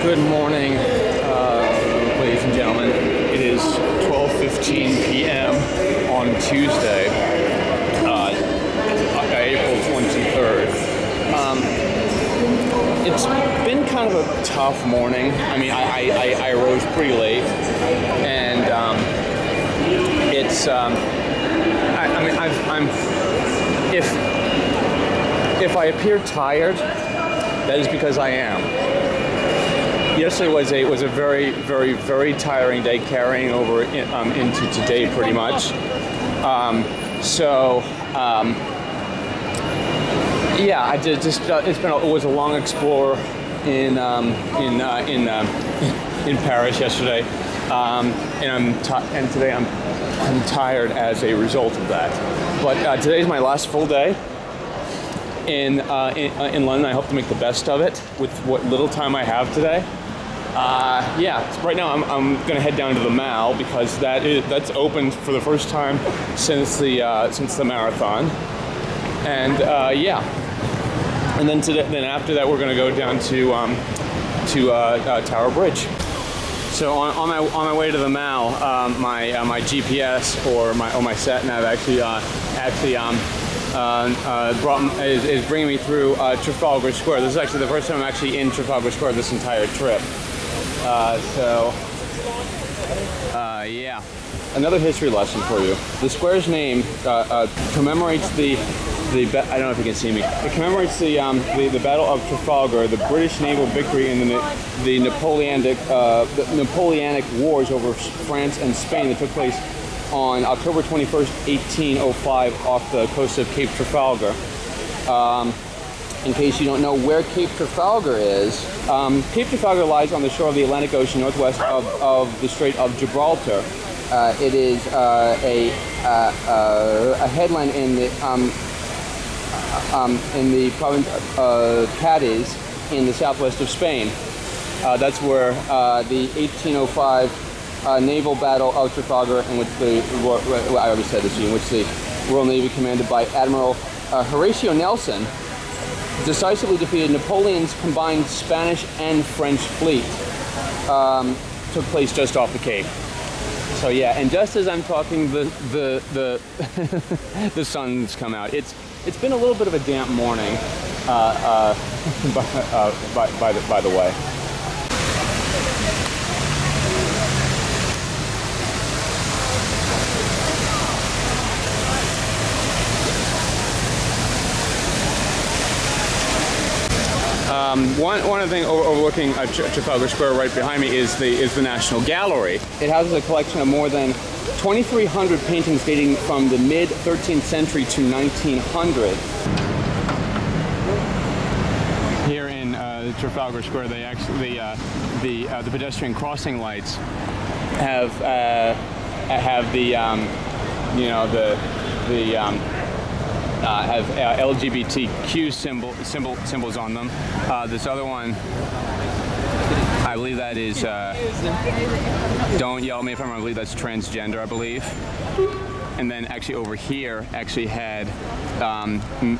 Good morning, ladies and gentlemen. It is 12:15 p.m. on Tuesday, April 23rd. It's been kind of a tough morning. I mean, I rose pretty late, and it's. If I appear tired, that is because I am. Yesterday was a very tiring day, carrying over into today pretty much. Yeah, I did just. It was a long explore in Paris yesterday, and today I'm tired as a result of that. But today's my last full day in London. I hope to make the best of it with what little time I have today. Right now I'm going to head down to the Mall because that's opened for the first time since the marathon, and and then after that we're going to go down to Tower Bridge. So on my way to the Mall, my GPS or my sat nav is bringing me through Trafalgar Square. This is actually the first time I'm actually in Trafalgar Square this entire trip. Another history lesson for you. The square's name commemorates the I don't know if you can see me. It commemorates the Battle of Trafalgar, the British naval victory in the Napoleonic Wars over France and Spain that took place on October 21st, 1805, off the coast of Cape Trafalgar. In case you don't know where Cape Trafalgar is, Cape Trafalgar lies on the shore of the Atlantic Ocean northwest of the Strait of Gibraltar. It is a headland in the province of Cadiz in the southwest of Spain. That's where the 1805 naval battle of Trafalgar, in which I already said this to you, in which the Royal Navy commanded by Admiral Horatio Nelson decisively defeated Napoleon's combined Spanish and French fleet. Took place just off the Cape. So yeah, and just as I'm talking, the sun's come out. It's been a little bit of a damp morning, by the way. One of the things overlooking Trafalgar Square right behind me is the National Gallery. It houses a collection of more than 2,300 paintings dating from the mid 13th century to 1900. Here in Trafalgar Square, they actually the pedestrian crossing lights have have LGBTQ symbols on them. This other one, I believe that is, don't yell at me if I'm wrong, I believe that's transgender, I believe. And then actually over here actually had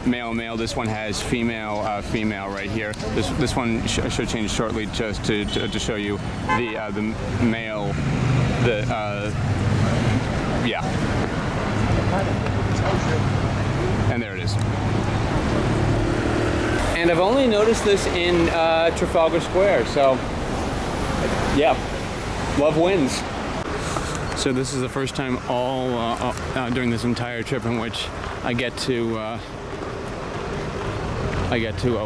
male. This one has female right here. This one should change shortly just to show you the male, And there it is. And I've only noticed this in Trafalgar Square, so yeah, love wins. So this is the first time during this entire trip in which I get to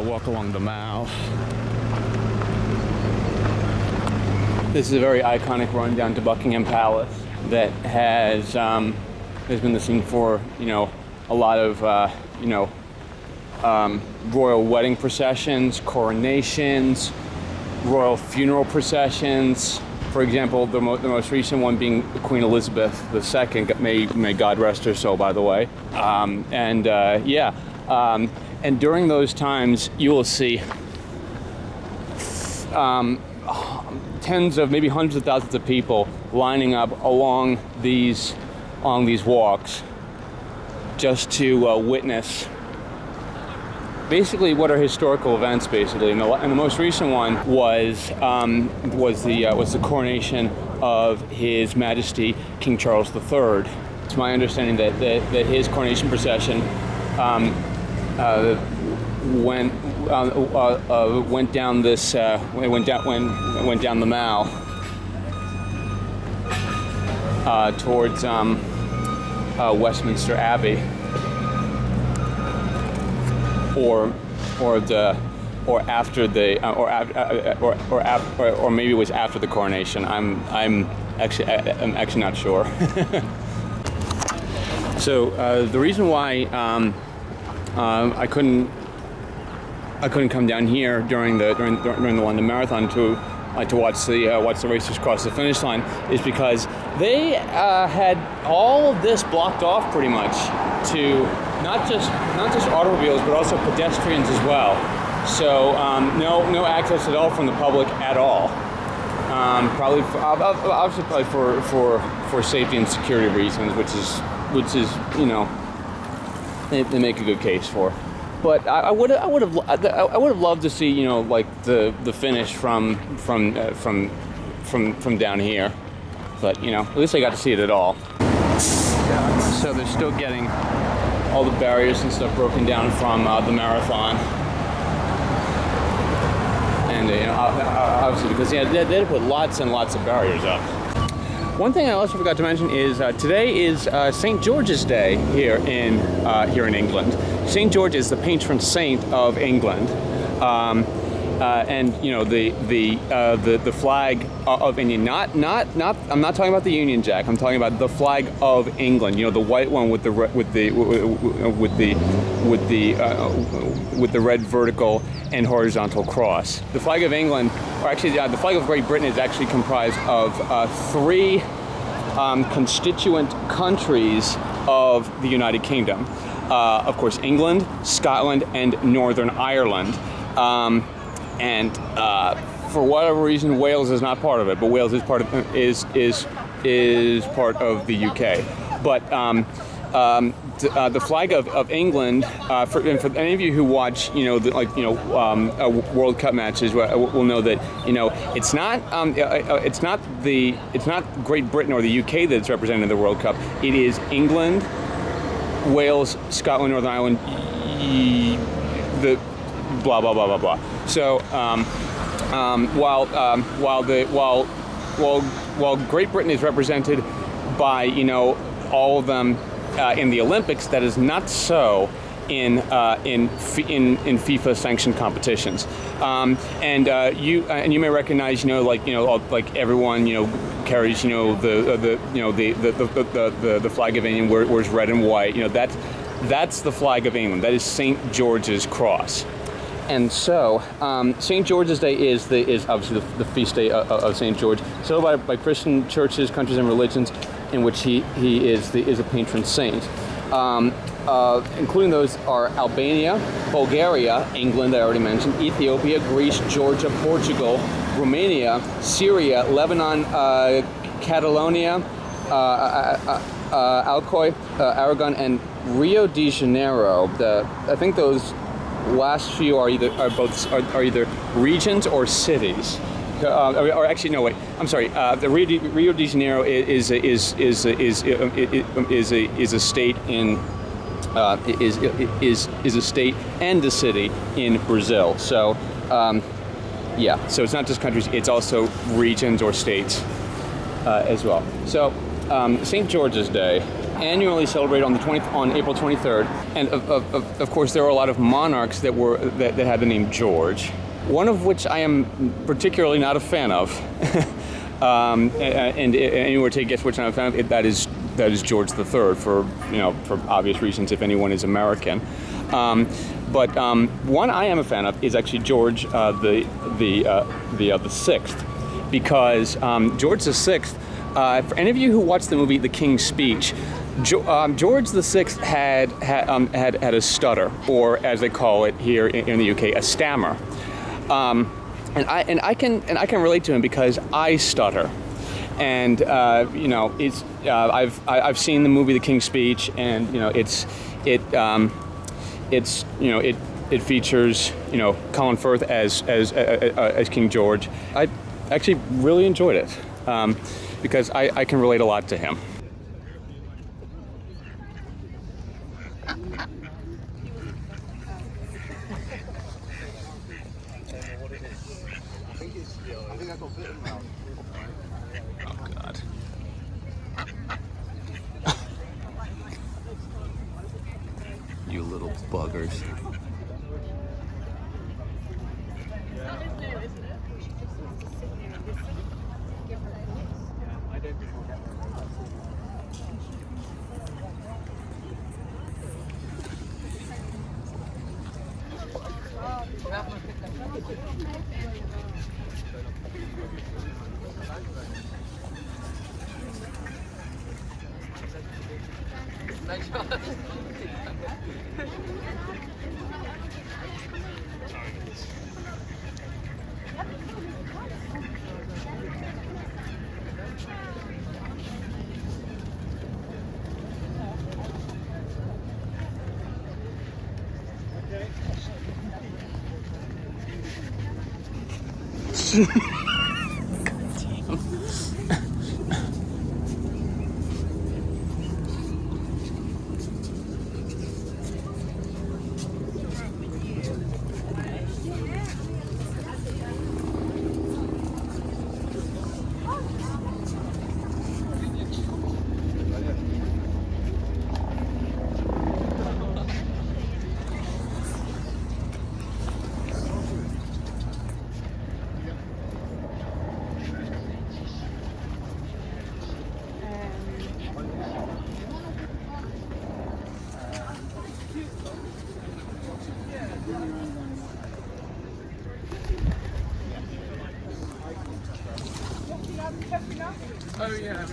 walk along the Mall. This is a very iconic run down to Buckingham Palace that has been the scene for a lot of royal wedding processions, coronations, royal funeral processions. For example, the most recent one being Queen Elizabeth II. May God rest her soul, by the way. And during those times, you will see tens of, maybe hundreds of thousands of people lining up along these walks just to witness basically what are historical events, basically. And the most recent one was the coronation of His Majesty King Charles III. It's my understanding that his coronation procession went down the Mall towards Westminster Abbey, or maybe it was after the coronation. I'm actually not sure. So the reason why I couldn't come down here during the London Marathon to watch the racers cross the finish line is because they had all of this blocked off pretty much to not just automobiles but also pedestrians as well. So no access at all from the public at all. Probably for safety and security reasons, which is they make a good case for. But I would have loved to see like the finish from down here. But at least I got to see it at all. So they're still getting all the barriers and stuff broken down from the marathon. And obviously because they had to put lots and lots of barriers up. One thing I also forgot to mention is today is St. George's Day here in England. St. George is the patron saint of England, and the flag of England. Not. I'm not talking about the Union Jack. I'm talking about the flag of England. The white one with the red vertical and horizontal cross. The flag of England, or actually the flag of Great Britain, is actually comprised of three constituent countries of the United Kingdom. Of course, England, Scotland, and Northern Ireland. And for whatever reason, Wales is not part of it. But Wales is part of part of the UK. But the flag of England, for any of you who watch, World Cup matches, will know that it's not Great Britain or the UK that's represented in the World Cup. It is England, Wales, Scotland, Northern Ireland, the blah blah blah blah blah. So while Great Britain is represented by all of them in the Olympics, that is not so in FIFA sanctioned competitions. And you may recognize like everyone carries the flag of England where it's red and white. That's the flag of England. That is St. George's Cross. And so St. George's Day is obviously the feast day of St. George, celebrated by Christian churches, countries, and religions in which he is a patron saint. Including those are Albania, Bulgaria, England, I already mentioned, Ethiopia, Greece, Georgia, Portugal, Romania, Syria, Lebanon, Catalonia, Alcoy, Aragon, and Rio de Janeiro. I think those last few are either regions or cities. Or actually, no. Wait. I'm sorry. The Rio de Janeiro is a state in is a state and a city in Brazil. So, yeah. So it's not just countries; it's also regions or states as well. So, St. George's Day, annually celebrated on April 23rd, and of course there are a lot of monarchs that had the name George. One of which I am particularly not a fan of, and you were to guess which I'm a fan of, that is George III for obvious reasons if anyone is American. But one I am a fan of is actually George the Sixth, because George the Sixth. For any of you who watched the movie The King's Speech, George VI had a stutter, or as they call it here in the UK, a stammer. And I can relate to him because I stutter, and I've seen the movie The King's Speech, and it It features, you know, Colin Firth as King George. I actually really enjoyed it because I can relate a lot to him. Oh God. You little buggers. Oh yeah.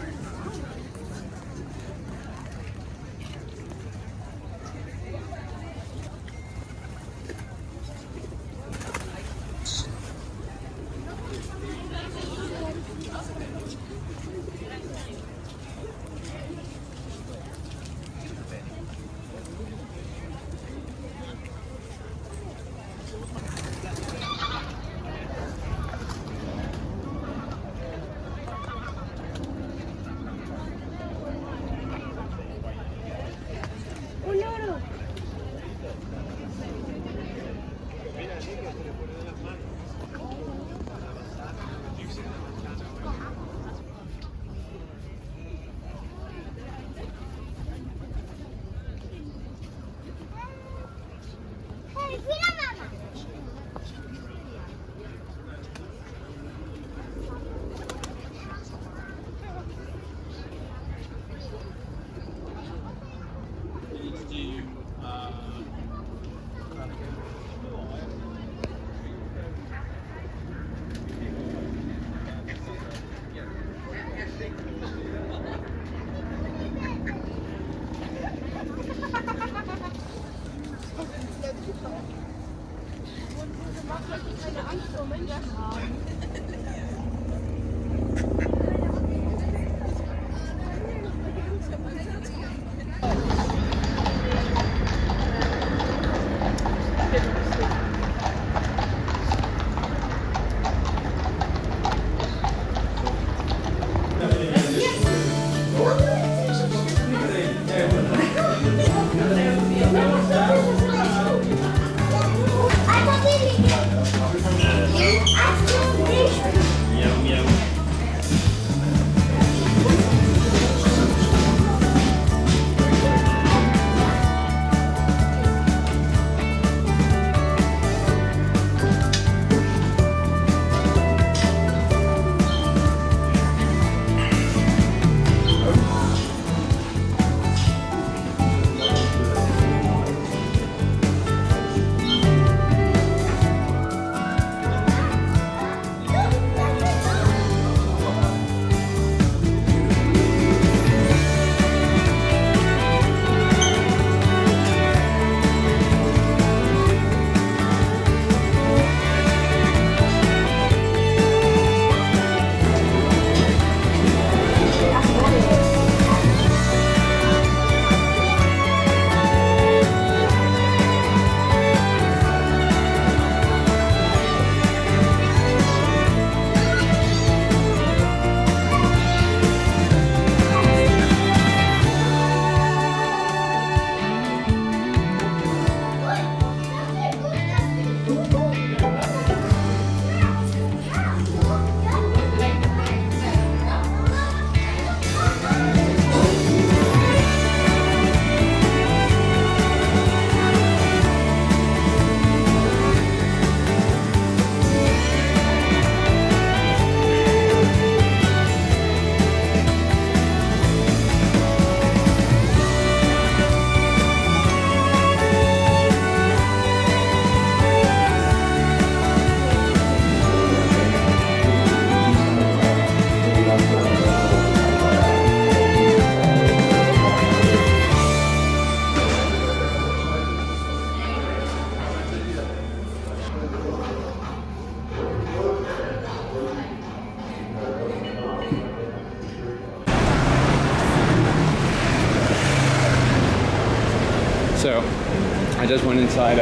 I just went inside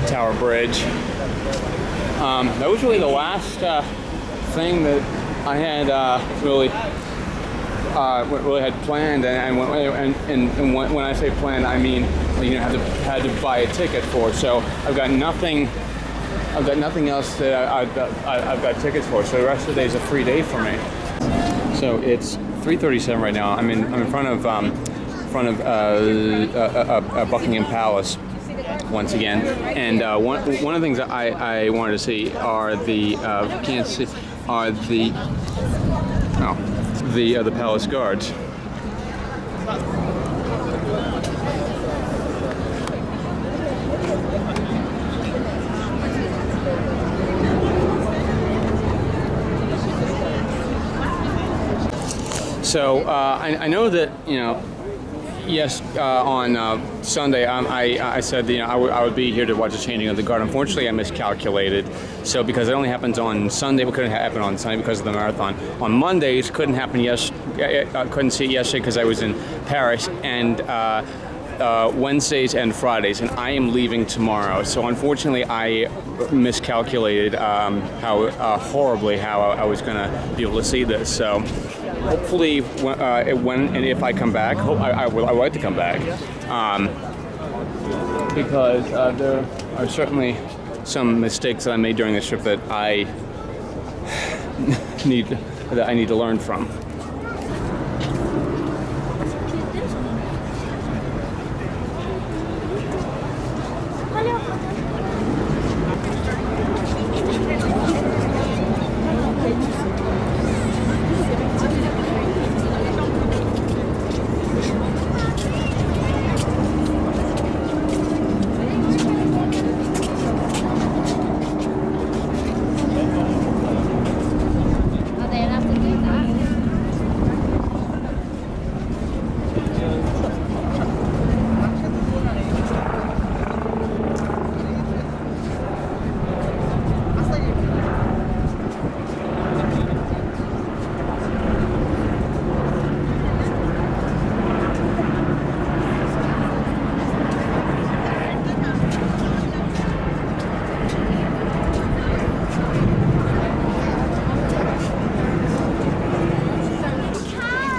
Tower Bridge. That was really the last thing that I had really had planned, and when I say planned, I mean had to buy a ticket for. So I've got nothing else that I've got tickets for. So the rest of the day is a free day for me. So it's 3:37 right now. I'm in front of Buckingham Palace once again, and one of the things that I wanted to see are the palace guards. So I know that yes, on Sunday I said that, I would be here to watch the changing of the guard. Unfortunately, I miscalculated. So because it only happens on Sunday, it couldn't happen on Sunday because of the marathon. On Mondays, couldn't happen. I couldn't see it yesterday because I was in Paris, and Wednesdays and Fridays, and I am leaving tomorrow. So unfortunately, I miscalculated horribly how I was going to be able to see this. So hopefully, when and if I come back, I would like to come back, because there are certainly some mistakes that I made during this trip that I need to learn from.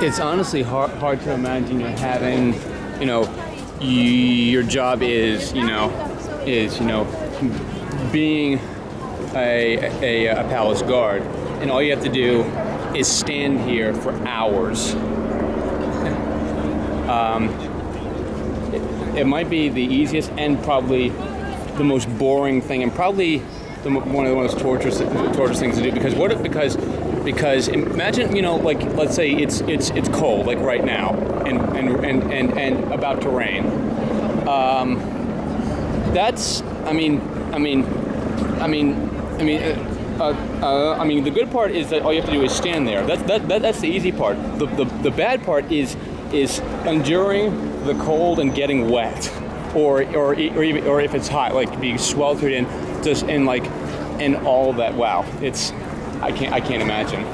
It's honestly hard to imagine having, your job is being a palace guard, and all you have to do is stand here for hours. It might be the easiest and probably the most boring thing, and probably one of the most torturous things to do. Because imagine, let's say it's cold, like right now, and about to rain. The good part is that all you have to do is stand there. That's the easy part. The bad part is enduring the cold and getting wet, or if it's hot, like being sweltered in and all that. Wow, I can't imagine.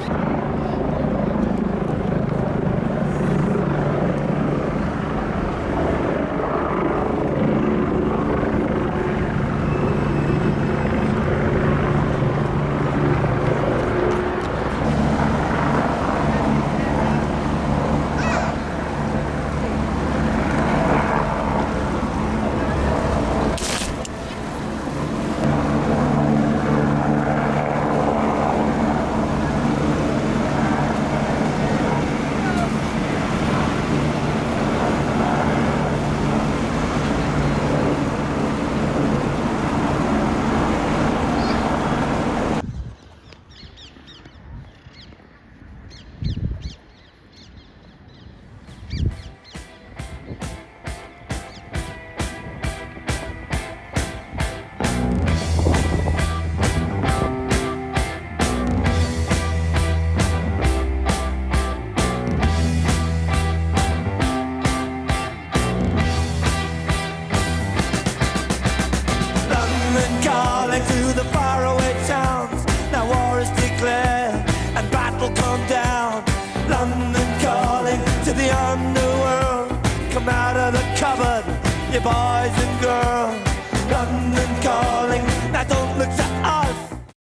London calling to the underworld. Come out of the cupboard, you boys and girls, London calling, now don't